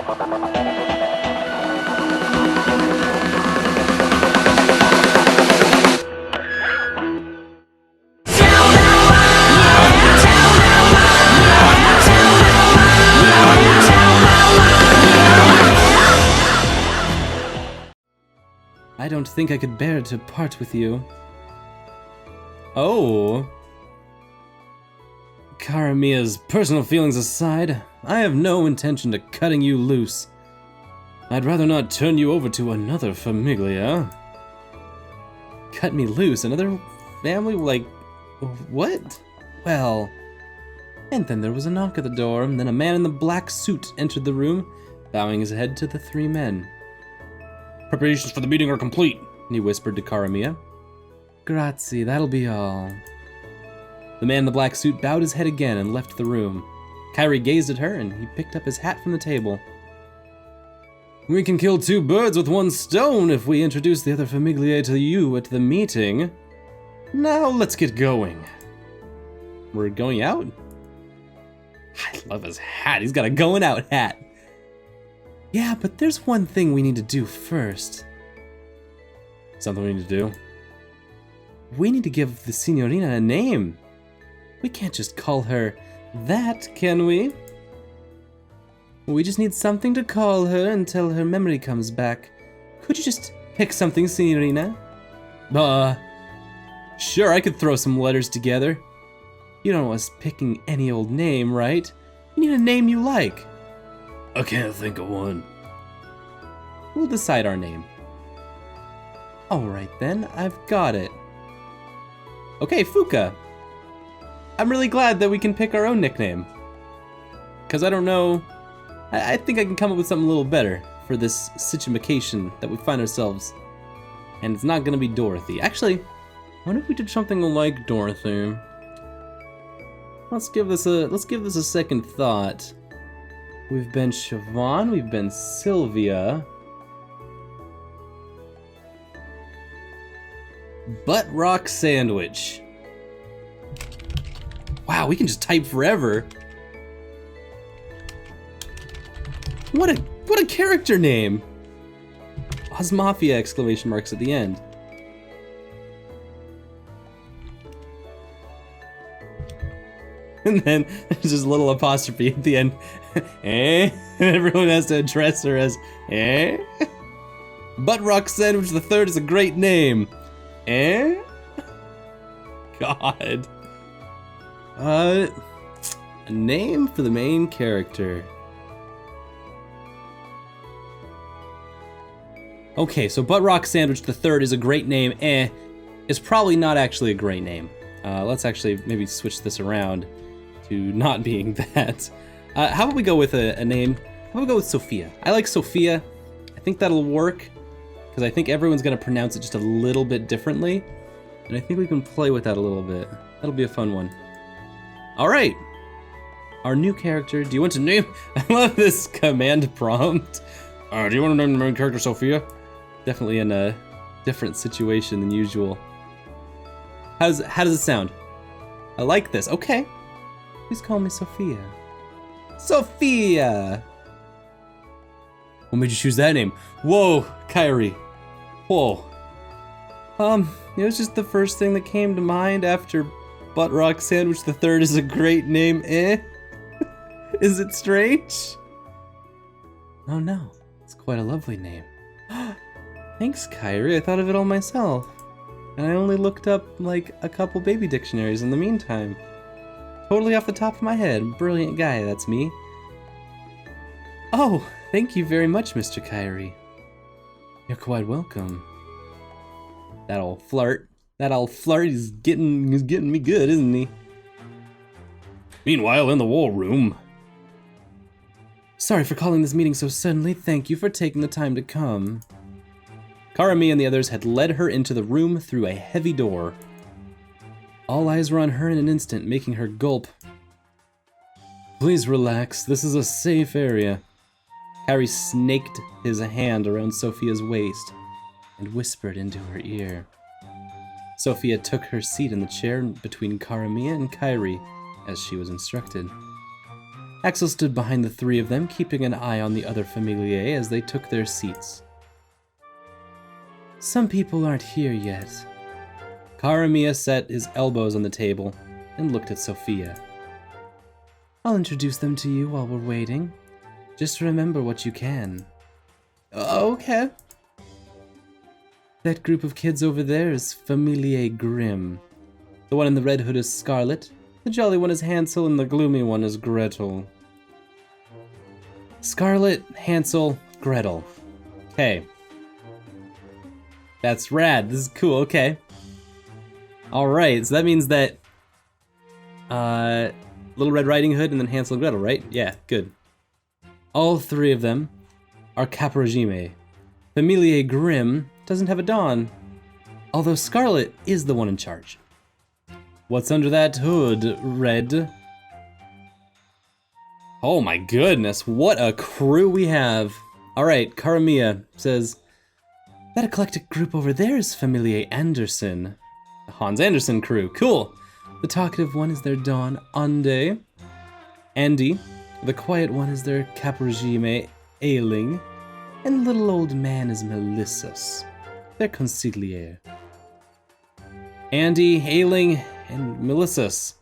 I don't think I could bear to part with you. Oh. Karamia's personal feelings aside, I have no intention of cutting you loose. I'd rather not turn you over to another Famiglia. Cut me loose? Another family? Like, what? Well... And then there was a knock at the door, and then a man in the black suit entered the room, bowing his head to the three men. Preparations for the meeting are complete, he whispered to Karamia. Grazie, that'll be all. The man in the black suit bowed his head again and left the room. Kairi gazed at her, and he picked up his hat from the table. We can kill two birds with one stone if we introduce the other Famiglia to you at the meeting. Now let's get going. We're going out? I love his hat. He's got a going out hat. Yeah, but there's one thing we need to do first. Something we need to do? We need to give the Signorina a name. We can't just call her that, can we? We just need something to call her until her memory comes back. Could you just pick something, Signorina? Sure, I could throw some letters together. You don't want us picking any old name, right? You need a name you like. I can't think of one. We'll decide our name. Alright then, I've got it. Okay, Fuka. I'm really glad that we can pick our own nickname. Because I don't know... I think I can come up with something a little better for this situation that we find ourselves. And it's not gonna be Dorothy. Actually, what if we did something like Dorothy? Let's give this a second thought. We've been Siobhan, we've been Sylvia. Butt Rock Sandwich. Wow, we can just type forever. What a character name! OZMAFIA exclamation marks at the end. And then there's this little apostrophe at the end. Eh? And everyone has to address her as eh? Butt Rock Sandwich the Third is a great name. Eh? God. A name for the main character. Okay, so Butt Rock Sandwich the Third is a great name. Eh, is probably not actually a great name. Let's actually maybe switch this around to not being that. How about we go with a name? How about we go with Sophia? I like Sophia. I think that'll work because I think everyone's gonna pronounce it just a little bit differently, and I think we can play with that a little bit. That'll be a fun one. All right, our new character. Do you want to name? I love this command prompt. Do you want to name the main character Sophia? Definitely in a different situation than usual. How does it sound? I like this. Okay. Please call me Sophia. Sophia! What made you choose that name? Whoa, Kairi. Whoa. It was just the first thing that came to mind after Butt Rock Sandwich the Third is a great name, eh? Is it strange? Oh no, it's quite a lovely name. Thanks, Kairi, I thought of it all myself. And I only looked up, like, a couple baby dictionaries in the meantime. Totally off the top of my head. Brilliant guy, that's me. Oh, thank you very much, Mr. Kairi. You're quite welcome. That old flirt. That old flirt is getting me good, isn't he? Meanwhile, in the war room. Sorry for calling this meeting so suddenly. Thank you for taking the time to come. Karami and the others had led her into the room through a heavy door. All eyes were on her in an instant, making her gulp. Please relax, this is a safe area. Harry snaked his hand around Sophia's waist and whispered into her ear. Sophia took her seat in the chair between Karamia and Kairi, as she was instructed. Axel stood behind the three of them, keeping an eye on the other Familiae as they took their seats. Some people aren't here yet. Karamia set his elbows on the table and looked at Sophia. I'll introduce them to you while we're waiting. Just remember what you can. Okay. That group of kids over there is Familiae Grimm. The one in the red hood is Scarlet, the jolly one is Hansel, and the gloomy one is Gretel. Scarlet, Hansel, Gretel. Okay. That's rad. This is cool. Okay. Alright, so that means that Little Red Riding Hood and then Hansel and Gretel, right? Yeah, good. All three of them are Caporagime. Familiae Grimm doesn't have a Dawn, although Scarlet is the one in charge. What's under that hood, Red? Oh my goodness, what a crew we have. Alright, Karamia says, that eclectic group over there is Familiae Anderson. The Hans Andersen crew, cool. The talkative one is their Dawn, Ande. Andy. The quiet one is their Caporagime, Ailing. And the little old man is Melissas. They're Consigliere. Andy, Ailing, and Melissas.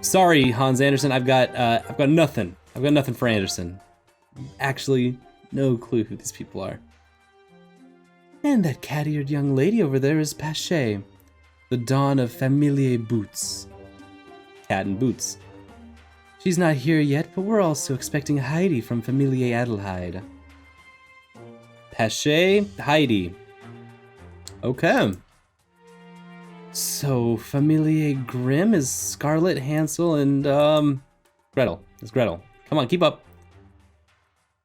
Sorry, Hans Andersen, I've got nothing. I've got nothing for Anderson. Actually, no clue who these people are. And that cat-eared young lady over there is Pache, the Dawn of Familiae Boots. Cat and Boots. She's not here yet, but we're also expecting Heidi from Familiae Adelheid. Pache, Heidi. Okay. So, Familiae Grimm is Scarlet, Hansel, and, Gretel. It's Gretel. Come on, keep up.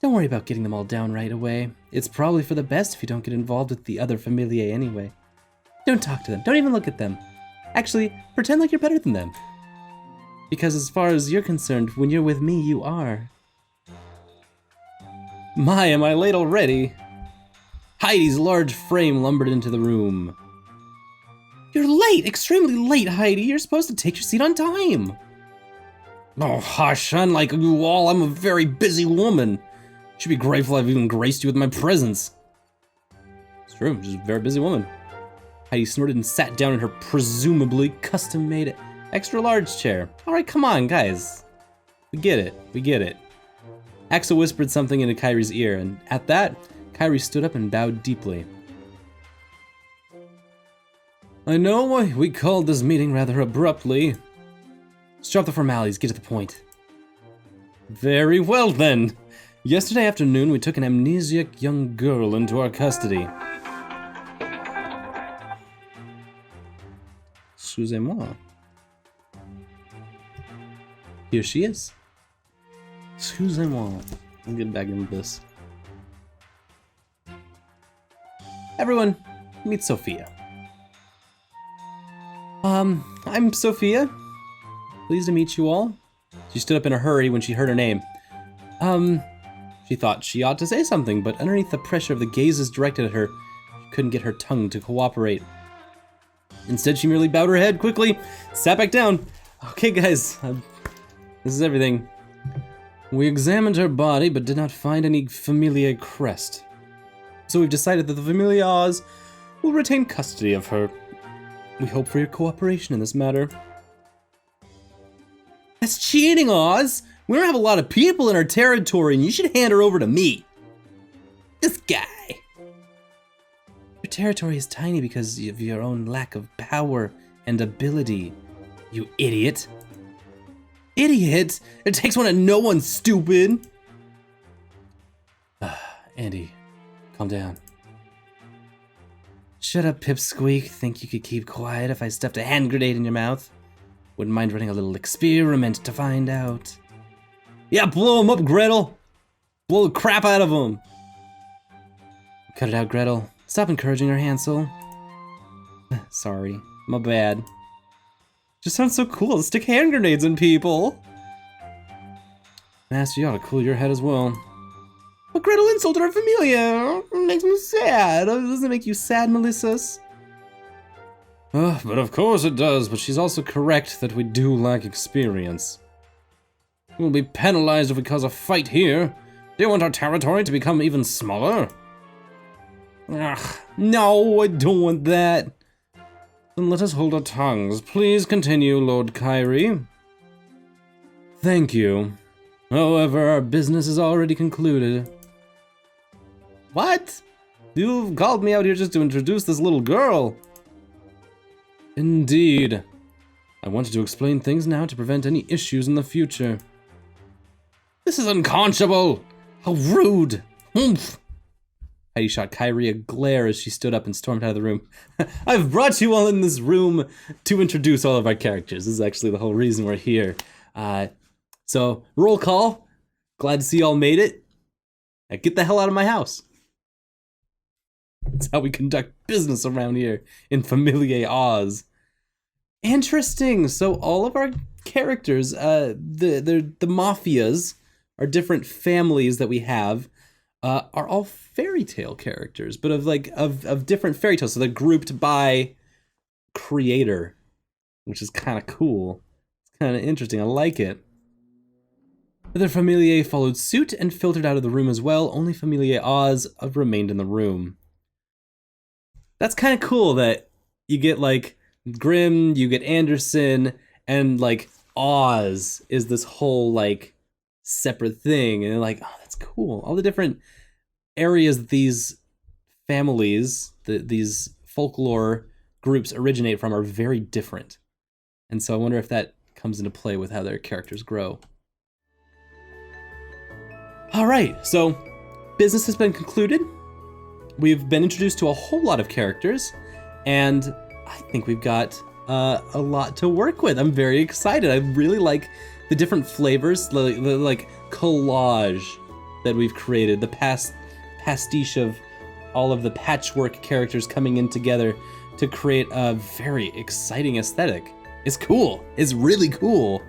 Don't worry about getting them all down right away. It's probably for the best if you don't get involved with the other Familiae anyway. Don't talk to them. Don't even look at them. Actually, pretend like you're better than them. Because as far as you're concerned, when you're with me, you are. My, am I late already? Heidi's large frame lumbered into the room. You're late! Extremely late, Heidi! You're supposed to take your seat on time! Oh, hush, unlike you all, I'm a very busy woman. You should be grateful I've even graced you with my presence. It's true, she's a very busy woman. Heidi snorted and sat down in her presumably custom-made extra-large chair. Alright, come on, guys. We get it, we get it. Axel whispered something into Kyrie's ear, and at that, Kyrie stood up and bowed deeply. I know we called this meeting rather abruptly. Let's drop the formalities, get to the point. Very well then. Yesterday afternoon, we took an amnesiac young girl into our custody. Excusez-moi. Here she is. Excusez-moi. I'll get back into this. Everyone, meet Sophia. I'm Sophia. Pleased to meet you all. She stood up in a hurry when she heard her name. She thought she ought to say something, but underneath the pressure of the gazes directed at her, she couldn't get her tongue to cooperate. Instead, she merely bowed her head quickly, sat back down. Okay, guys, this is everything. We examined her body, but did not find any Familiae crest. So we've decided that the Familia Oz will retain custody of her. We hope for your cooperation in this matter. That's cheating, Oz! We don't have a lot of people in our territory, and you should hand her over to me. This guy. Your territory is tiny because of your own lack of power and ability, you idiot. Idiot? It takes one to know one, stupid. Andy, calm down. Shut up, Pipsqueak. Think you could keep quiet if I stuffed a hand grenade in your mouth? Wouldn't mind running a little experiment to find out. Yeah, blow him up, Gretel! Blow the crap out of him! Cut it out, Gretel. Stop encouraging her, Hansel. Sorry, my bad. Just sounds so cool to stick hand grenades in people! Master, you ought to cool your head as well. But Gretel insulted our Familia! It makes me sad. Doesn't it make you sad, Melissas? But of course it does, but she's also correct that we do lack experience. We'll be penalized if we cause a fight here. Do you want our territory to become even smaller? Ugh, no, I don't want that. Then let us hold our tongues. Please continue, Lord Kyrie. Thank you. However, our business is already concluded. What? You've called me out here just to introduce this little girl. Indeed. I wanted to explain things now to prevent any issues in the future. This is unconscionable! How rude! Oomph! Heidi shot Kyrie a glare as she stood up and stormed out of the room. I've brought you all in this room to introduce all of our characters. This is actually the whole reason we're here. So, roll call. Glad to see you all made it. Now get the hell out of my house. That's how we conduct business around here in Famiglia Oz. Interesting. So all of our characters, the mafias, our different families that we have, are all fairy tale characters, but of different fairy tales. So they're grouped by creator, which is kind of cool. It's kind of interesting. I like it. Other Familiae followed suit and filtered out of the room as well. Only Famiglia Oz remained in the room. That's kind of cool that you get like Grimm, you get Anderson, and like Oz is this whole like separate thing. And like, oh, that's cool. All the different areas that these families, these folklore groups originate from are very different. And so I wonder if that comes into play with how their characters grow. All right, so business has been concluded. We've been introduced to a whole lot of characters, and I think we've got a lot to work with. I'm very excited. I really like the different flavors, the like collage that we've created, the pastiche of all of the patchwork characters coming in together to create a very exciting aesthetic. It's cool. It's really cool.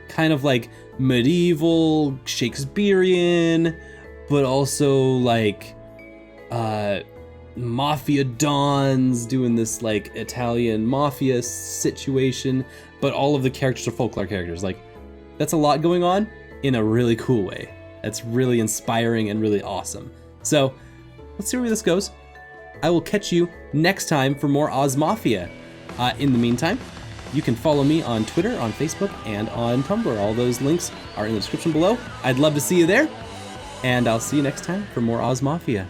Kind of like medieval, Shakespearean, but also like mafia dons doing this like Italian mafia situation, but all of the characters are folklore characters. Like, that's a lot going on in a really cool way. That's really inspiring and really awesome. So let's see where this goes. I will catch you next time for more OZMAFIA. In the meantime, you can follow me on Twitter, on Facebook, and on Tumblr. All those links are in the description below. I'd love to see you there, and I'll see you next time for more OZMAFIA.